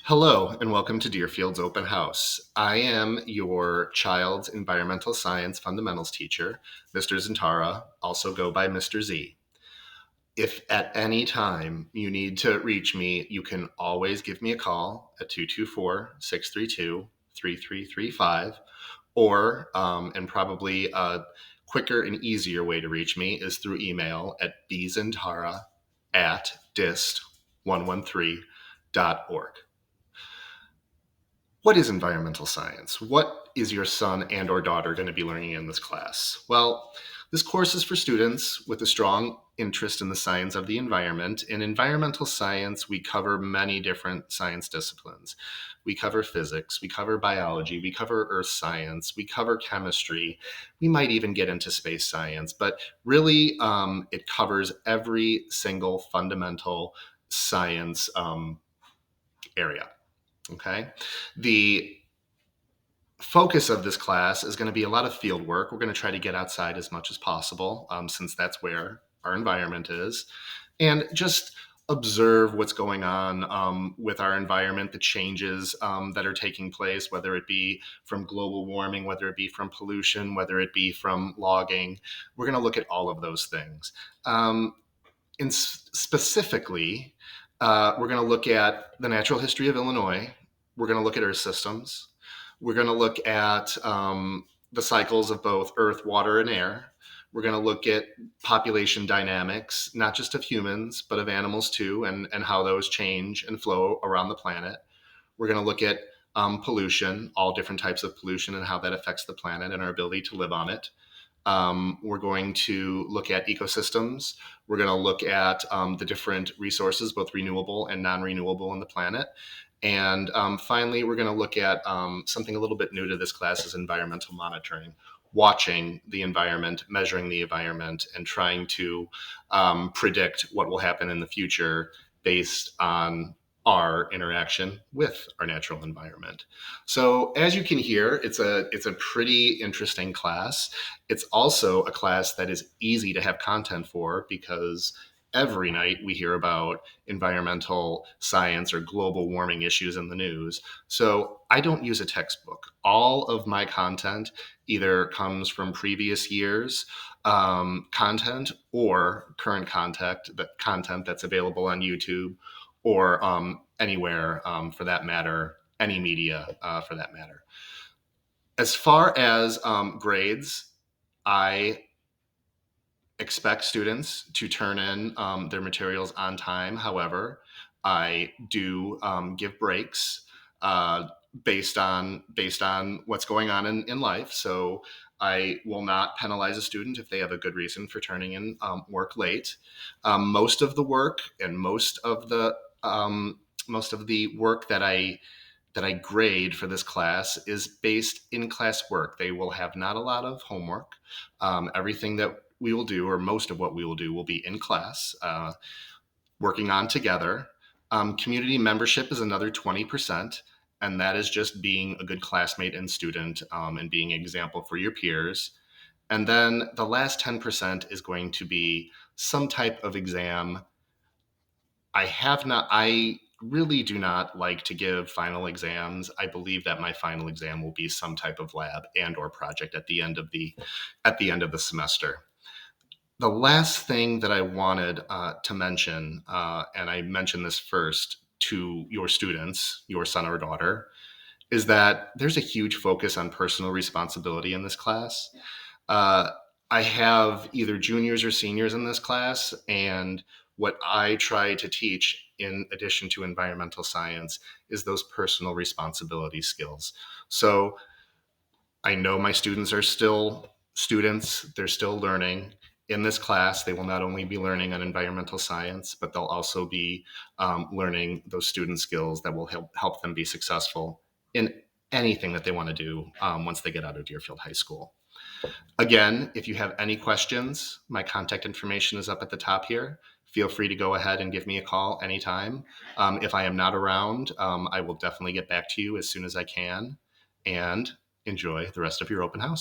Hello, and welcome to Deerfield's Open House. I am your child's environmental science fundamentals teacher, Mr. Zientara, also go by Mr. Z. If at any time you need to reach me, you can always give me a call at 224-632-3335, or, and probably a quicker and easier way to reach me is through email at bzintara@dist113.org. What is environmental science? What is your son and or daughter going to be learning in this class? Well, this course is for students with a strong interest in the science of the environment. In environmental science, we cover many different science disciplines. We cover physics, we cover biology, we cover earth science, we cover chemistry. We might even get into space science, but really it covers every single fundamental science area. Okay. The focus of this class is going to be a lot of field work. We're going to try to get outside as much as possible, since that's where our environment is, and just observe what's going on with our environment, the changes that are taking place, whether it be from global warming, whether it be from pollution, whether it be from logging. We're going to look at all of those things. Specifically, we're going to look at the natural history of Illinois. We're going to look at earth systems. We're going to look at the cycles of both earth, water, and air. We're going to look at population dynamics, not just of humans, but of animals too, and how those change and flow around the planet. We're going to look at pollution, all different types of pollution, and how that affects the planet and our ability to live on it. We're going to look at ecosystems. We're going to look at the different resources, both renewable and non-renewable on the planet. And finally, we're going to look at something a little bit new to this class is environmental monitoring, watching the environment, measuring the environment, and trying to predict what will happen in the future based on our interaction with our natural environment. So as you can hear, it's a pretty interesting class. It's also a class that is easy to have content for because every night we hear about environmental science or global warming issues in the news. So I don't use a textbook. All of my content either comes from previous years content or current content that's available on YouTube or anywhere for that matter, any media for that matter. As far as grades, I expect students to turn in their materials on time. However, I do give breaks based on what's going on in life. So I will not penalize a student if they have a good reason for turning in work late. Most of the work and most of the work that I grade for this class is based in class work. They will have not a lot of homework. Everything that we will do, or most of what we will do, will be in class, working on together. Community membership is another 20%, and that is just being a good classmate and student and being an example for your peers. And then the last 10% is going to be some type of exam. I really do not like to give final exams. I believe that my final exam will be some type of lab and or project at the end of the semester. The last thing that I wanted to mention, and I mentioned this first to your students, your son or daughter, is that there's a huge focus on personal responsibility in this class. I have either juniors or seniors in this class, and what I try to teach in addition to environmental science is those personal responsibility skills. So I know my students are still students, they're still learning. In this class, they will not only be learning on environmental science, but they'll also be learning those student skills that will help them be successful in anything that they want to do once they get out of Deerfield High School. Again, if you have any questions, my contact information is up at the top here. Feel free to go ahead and give me a call anytime. If I am not around, I will definitely get back to you as soon as I can. And enjoy the rest of your open house.